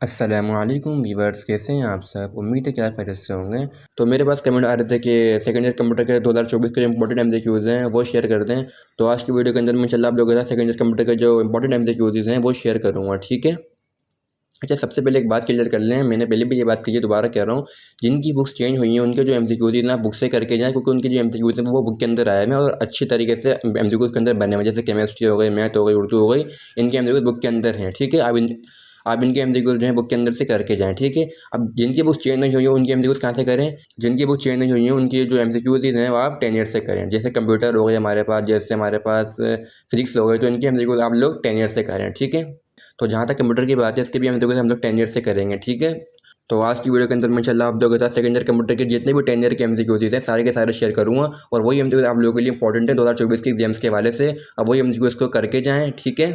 अस्सलामुअलैकुम वीवर्स, कैसे हैं आप सब। उम्मीद है कि आप खैरियत से होंगे। तो मेरे पास कमेंट आ रहे थे कि सेकंड ईयर कंप्यूटर के 2024 के जो इंपॉर्टेंट एमसीक्यूज़ हैं वो शेयर कर दें। तो आज की वीडियो के अंदर मैं इंशाल्लाह आप लोगों के साथ सेकंड ईयर कंप्यूटर के जो इंपॉर्टेंट एमसीक्यूज़ हैं वो शेयर करूँगा, ठीक है। अच्छा, सबसे पहले एक बात क्लियर कर लें, मैंने पहले भी ये बात कही है, दोबारा कह रहा हूँ। जिनकी बुक्स चेंज हुई हैं उनके जो एमसीक्यूज़ हैं ना, बुक से करके जाएँ, क्योंकि उनके जो एमसीक्यूज़ हैं वो बुक के अंदर आए हुए हैं और अच्छी तरीके से एमसीक्यूज़ के अंदर बने हुए हैं। जैसे केमिस्ट्री हो गई, मैथ हो गई, उर्दू हो गई, इनके एमसीक्यूज़ बुक के अंदर हैं, ठीक है। आप इनके एमसीक्यूज़ जो हैं बुक के अंदर से करके जाएँ, ठीक है। अब जिनकी बुक्स चेंज नहीं हुई हैं उनकी एमसीक्यूज़ कहाँ से करें? जिनकी बुक चेंज नहीं हुई हैं उनकी जो एमसीक्यूज़ हैं वो आप 10 ईयर से करें। जैसे कंप्यूटर हो गए हमारे पास, जैसे हमारे पास फिजिक्स हो गई, तो इनकी एमसीक्यूज़ आप लोग 10 ईयर से करें, ठीक है। तो जहाँ तक कंप्यूटर की बात है, इसके भी हम लोग 10 ईयर से करेंगे, ठीक है। तो आज की वीडियो के अंदर मैं इंशाल्लाह आप लोगों के साथ सेकंड ईयर कंप्यूटर के जितने भी 10 ईयर के एमसीक्यूज़ हैं सारे के सारे शेयर करूँगा, और वही एमसीक्यूज़ आप लोगों के लिए इंपॉर्टेंट है 2024 के एग्जाम्स के हवाले से। अब वही एमसीक्यूज़ को करके जाएँ, ठीक है।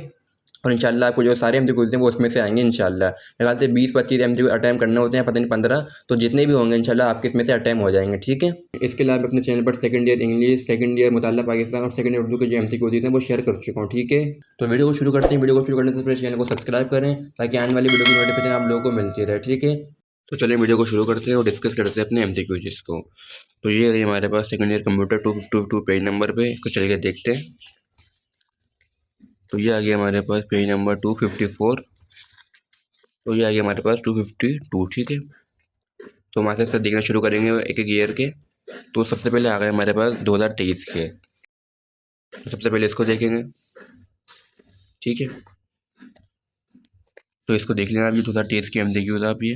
और इंशाल्लाह आपको जो सारे एमसीक्यूज़ हैं वो उसमें से आएंगे इंशाल्लाह। मेरे ख्याल से 20-25 एमसीक्यू अटेम्प्ट करने होते हैं, पता नहीं 15, तो जितने भी होंगे इंशाल्लाह आपके इसमें से अटेम्प्ट हो जाएंगे, ठीक है। इसके अलावा अपने चैनल पर second year English, second year मुताल्ला पाकिस्तान और सेकंड ईयर उर्दू के जो एमसीक्यूज़ हैं वो शेयर कर चुका हूँ, ठीक है। तो वीडियो को शुरू करते हैं। वीडियो को शुरू करने से पहले चैनल को सब्सक्राइब करें ताकि आने वाली वीडियो की नोटिफिकेशन आप लोगों को मिलती रहे, ठीक है। तो चलिए वीडियो को शुरू करते हैं और डिस्कस करते हैं अपने एमसीक्यूज़ को। तो ये है हमारे पास second year computer 252 page number पे, इसको चलिए देखते हैं। तो ये आ गया हमारे पास पेज नंबर 254। तो ये आ गया हमारे पास 252, ठीक है। तो हम से देखना शुरू करेंगे एक एक ईयर के। तो सबसे पहले आ गए हमारे पास 2023 के। तो सबसे पहले इसको देखेंगे, ठीक है। तो इसको देख लेना आप, ये 2023 के एमसीक्यूज़ आप ये,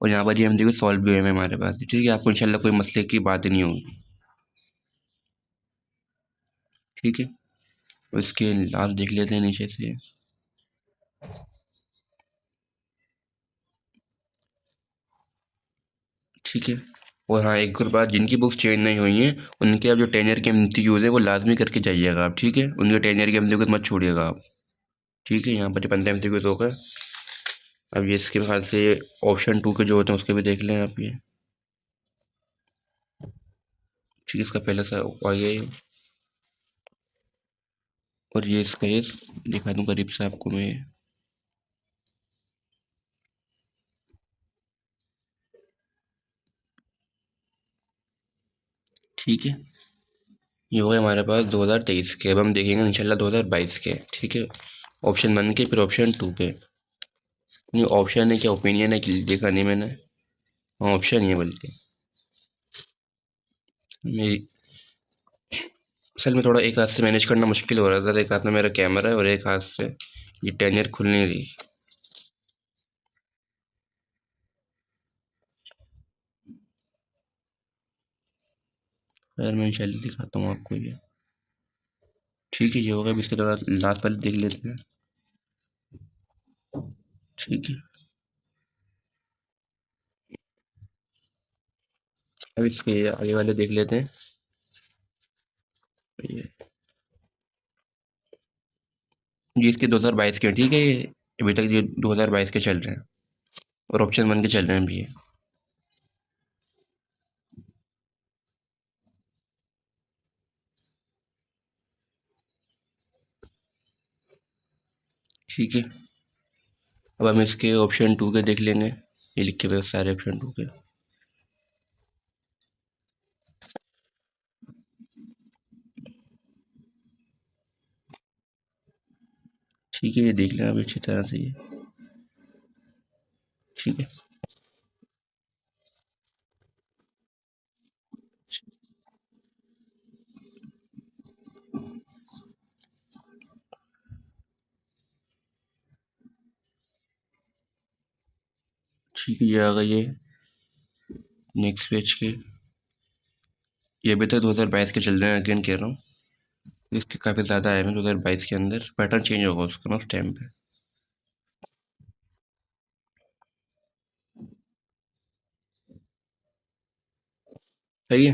और यहाँ पर ये एमसीक्यू सॉल्व भी हुए हैं हमारे पास, ठीक है। आपको इंशाल्लाह कोई मसले की बात नहीं होगी, ठीक है। तो इसके लास्ट देख लेते हैं नीचे से, ठीक है। और हाँ, एक और बात, जिनकी बुक्स चेंज नहीं हुई हैं उनके अब जो 10 ईयर के एमसीक्यूज़ हैं वो लाजमी करके जाइएगा आप, ठीक है। उनके 10 ईयर के एमसीक्यूज़ मत छोड़िएगा आप, ठीक है। यहाँ पर 15 एमसीक्यूज़ हो गए। अब ये इसके ख्याल से ऑप्शन 2 के जो होते हैं उसके भी देख लें आप ये, ठीक है। इसका पहला सा आ गया ये, और ये इसका ये दिखा दूँ करीब से आपको मैं, ठीक है। ये हो गया हमारे पास 2023 के। अब हम देखेंगे इंशाल्लाह 2022 के, ठीक है। ऑप्शन 1 के, फिर ऑप्शन 2 के। नहीं, ऑप्शन है क्या, ओपिनियन है कि देखा नहीं मैंने। हाँ, ऑप्शन ही है बल्कि। मेरी असल में थोड़ा एक हाथ से मैनेज करना मुश्किल हो रहा था, एक हाथ में मेरा कैमरा है और एक हाथ से ये 10 ईयर खुल नहीं रही। यार मैं इंशाल्लाह दिखाता हूँ आपको ये, ठीक है। ये हो गया। अब इसके थोड़ा लास्ट वाले देख लेते हैं, ठीक है। अब इसके आगे वाले देख लेते हैं। ये इसके 2022 के, ठीक है। ये अभी तक ये 2022 के चल रहे हैं और ऑप्शन 1 के चल रहे हैं अभी ये, ठीक है। अब हम इसके ऑप्शन 2 के देख लेंगे, ये लिखे हुए सारे ऑप्शन 2 के, ठीक है। ये देख लें आप अच्छी तरह से ये, ठीक है। ठीक है, ये आ गई है नेक्स्ट पेज के। ये अभी तक 2022 के चल रहे हैं, अगेन कह रहा हूँ। इसके काफ़ी ज़्यादा आए हैं 2022 के अंदर, पैटर्न चेंज होगा उसका ना उस टाइम पे, सही है।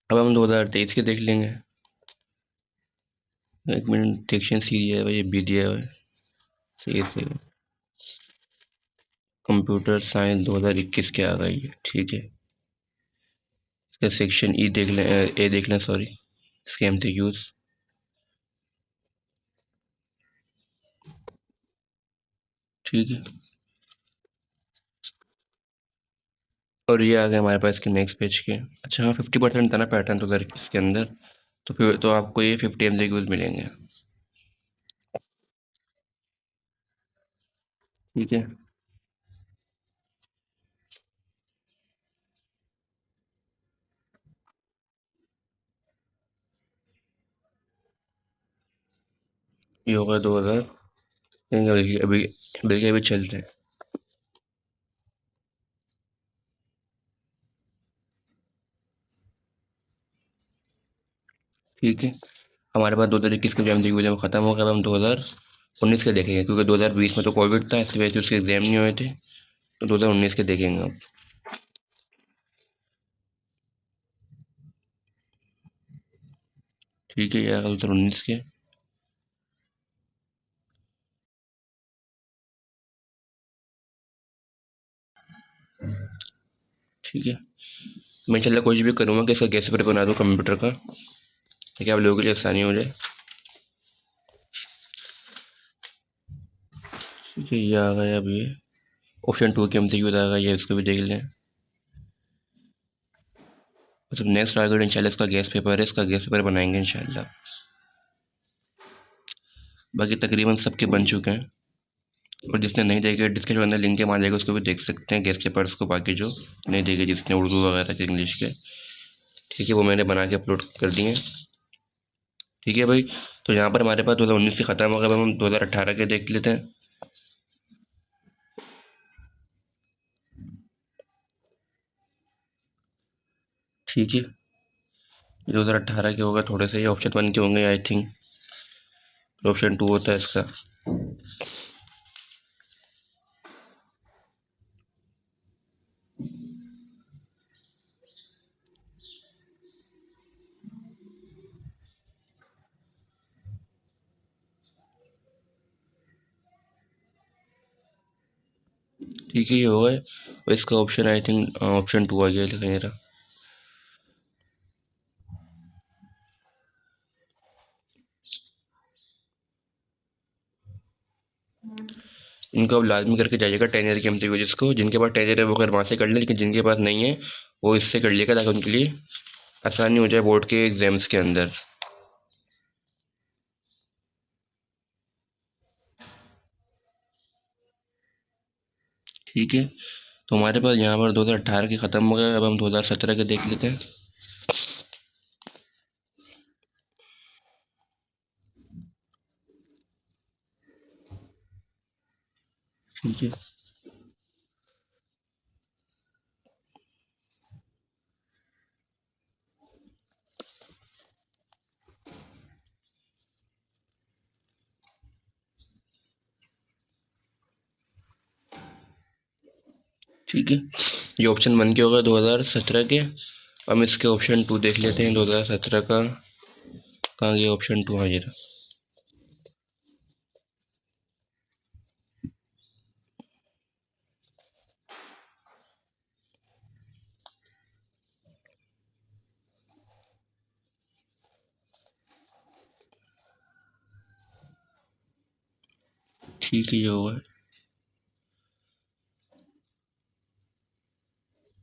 अब हम 2023 के देख लेंगे। एक मिनट, सेक्शन सी दिया है, ये बी दिया है, सही से। कंप्यूटर साइंस 2021 के आ गई है, ठीक है। इसका सेक्शन ई देख लें, ए देख लें, सॉरी, इसके एमसीक्यूज, ठीक है। और ये आ गया हमारे पास इसके नेक्स्ट पेज के। अच्छा हाँ, 50% था ना पैटर्न 2021 के अंदर, तो फिर तो आपको ये 50 MCQs मिलेंगे। ठीक है। ये होगा 2000, बल्कि अभी बल्कि अभी चल रहे हैं। ठीक है, हमारे पास 2021 के जो MCQs हैं वो ख़त्म हो गए। अब हम 2019 के देखेंगे, क्योंकि 2020 में तो कोविड था, इसकी वजह से उसके एग्ज़ाम नहीं हुए थे। तो 2019 के देखेंगे अब। ठीक है, ये आ गया 2019 के। ठीक है, मैं इंशाल्लाह कोशिश भी करूँगा कि इसका गैस पेपर बना दूँ कंप्यूटर का, ताकि आप लोगों के लिए आसानी हो जाए। ठीक है, ये आ गया। अब ये ऑप्शन 2 के MCQs आ गया, ये इसको भी देख लें। मतलब नेक्स्ट टारगेट इंशाल्लाह इसका गैस पेपर है, इसका गैस पेपर बनाएंगे इंशाल्लाह। बाकी तकरीबन सबके बन चुके हैं, और जिसने नहीं देखे डिस्क्रिप्शन में अंदर लिंक के वहाँ जाएगा, उसको भी देख सकते हैं गैस पेपर्स को, बाकी जो नहीं देखे जिसने उर्दू वगैरह के, इंग्लिश के। ठीक है, वो मैंने बना के अपलोड कर दिए। ठीक है भाई, तो यहाँ पर हमारे पास 2019 से ख़त्म हो गया। अब हम 2018 के देख लेते हैं। ठीक है, 2018 के होगा, थोड़े से ये ऑप्शन 1 के होंगे आई थिंक, ऑप्शन 2 होता है इसका। ठीक है, ये होगा, और इसका ऑप्शन आई थिंक ऑप्शन 2 आ गया लेकिन मेरा। इनको अब लाजमी करके जाइएगा 10 ईयर की MCQ, जिसको जिनके पास 10 ईयर है वो अगर वहाँ से कर लें, लेकिन जिनके पास नहीं है वो इससे कर लिएगा, ताकि उनके लिए आसानी हो जाए बोर्ड के एग्ज़ाम्स के अंदर। ठीक है, तो हमारे पास यहाँ पर 2018 के ख़त्म हो गए। अब हम 2017 के देख लेते हैं। ठीक है। ठीक है, ये ऑप्शन 1 के होगा 2017 के। हम इसके ऑप्शन 2 देख लेते हैं 2017 का। कहाँ गया ऑप्शन 2? हाँ, ये रहा। ठीक है, ये होगा।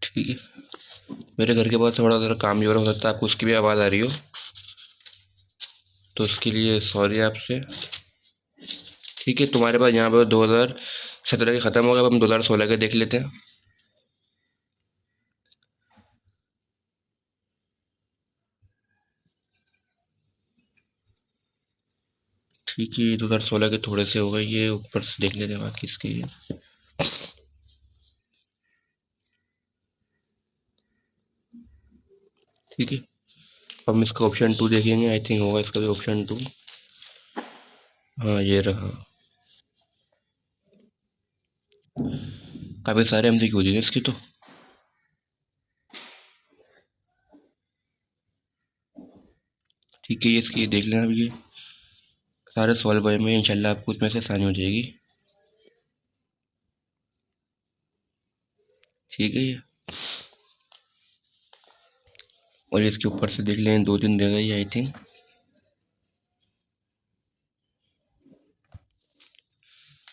ठीक है, मेरे घर के पास थोड़ा ज़रा काम भी हो रहा, हो सकता है आपको उसकी भी आवाज़ आ रही हो, तो उसके लिए सॉरी आपसे। ठीक है, तुम्हारे पास यहाँ पर 2017 के ख़त्म हो गया। अब हम 2016 के देख लेते हैं। ठीक है, 2016 के थोड़े से हो गए, ये ऊपर से देख लेते हैं बाकी इसके ये। ठीक है, हम इसका ऑप्शन 2 देखेंगे, आई थिंक होगा इसका भी ऑप्शन 2। हाँ, ये रहा। काफ़ी सारे MCQ दिए इसकी तो। ठीक है, ये इसकी देख लेना। अब ये सारे सॉल्व हुए में इंशाल्लाह आपको उसमें से आसानी हो जाएगी। ठीक है ये, और इसके ऊपर से देख लें, 2-3 दे गई आई थिंक।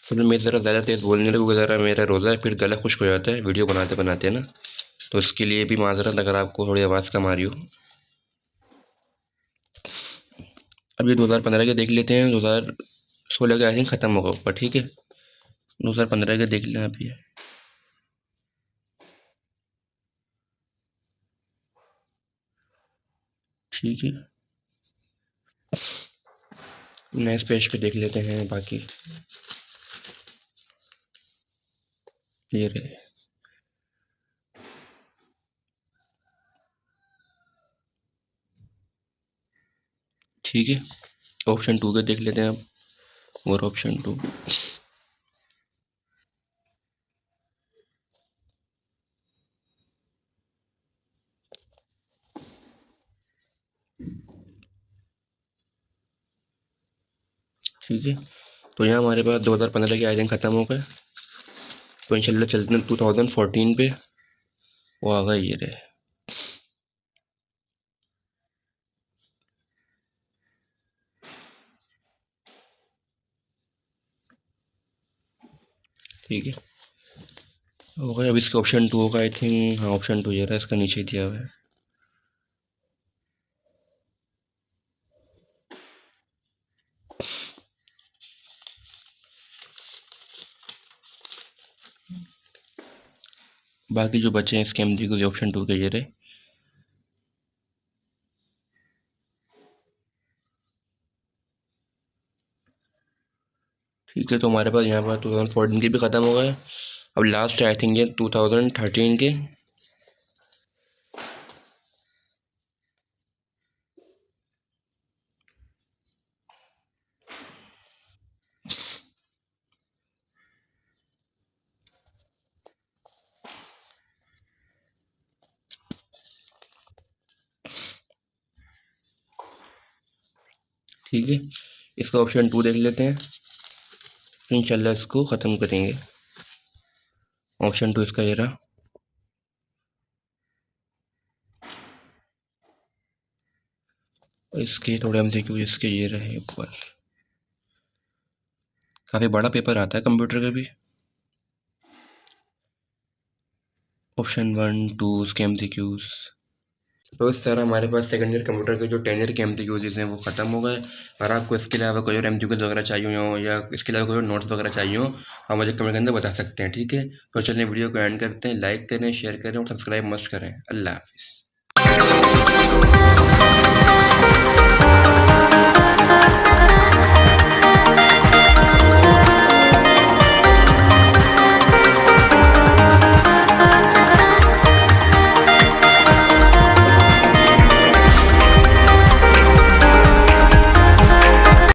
तो मैं ज़रा ज़्यादा तेज़ बोलने लगा, क्योंकि ज़रा मेरा रोज़ा है, फिर गला खुश्क हो जाता है वीडियो बनाते बनाते ना। तो इसके लिए भी माजरत अगर आपको थोड़ी आवाज़ कम आ रही हो। अब ये 2015 के देख लेते हैं, 2016 के आई थिंक ख़त्म होगा ऊपर, ठीक है। 2015 के देख लें आप ये। ठीक है, नेक्स्ट पेज पे देख लेते हैं बाकी। ये रहे, ठीक है। ऑप्शन 2 के देख लेते हैं अब, और ऑप्शन 2। ठीक है, तो यहाँ हमारे पास 2015 के आई थिंक ख़त्म हो गए, तो इंशाल्लाह चलते हैं 2014 पे। वो आ गए, ये रहे। ठीक है, हो गया। अब इसका ऑप्शन 2 होगा आई थिंक, हाँ ऑप्शन 2 ये रहा, इसका नीचे दिया हुआ है। बाकी जो बचे हैं इसके एमसीक्यूज ऑप्शन 2 के ये रहे। ठीक है, तो हमारे पास यहाँ पर 2014 के भी ख़त्म हो गए। अब लास्ट आई थिंक ये 2013 के। ठीक है, इसका ऑप्शन 2 देख लेते हैं, तो इंशाल्लाह इसको ख़त्म करेंगे। ऑप्शन 2 इसका ये रहा। इसके थोड़े एमसीक्यू इसके ये रहे ऊपर। काफ़ी बड़ा पेपर आता है कंप्यूटर का भी। ऑप्शन 1, 2 उसके एमसीक्यूज। तो इस तरह हमारे पास सेकंड ईयर कंप्यूटर के जो 10 ईयर के एमसीक्यूज हैं वो ख़त्म हो गए। और आपको इसके अलावा कोई और एमसीक्यूज वगैरह चाहिए हो, या इसके अलावा कोई और नोट्स वगैरह चाहिए हो, आप मुझे कमेंट के अंदर बता सकते हैं, ठीक है। तो चलिए वीडियो को एंड करते हैं, लाइक करें, शेयर करें और सब्सक्राइब मस्ट करें। अल्लाह हाफिज़।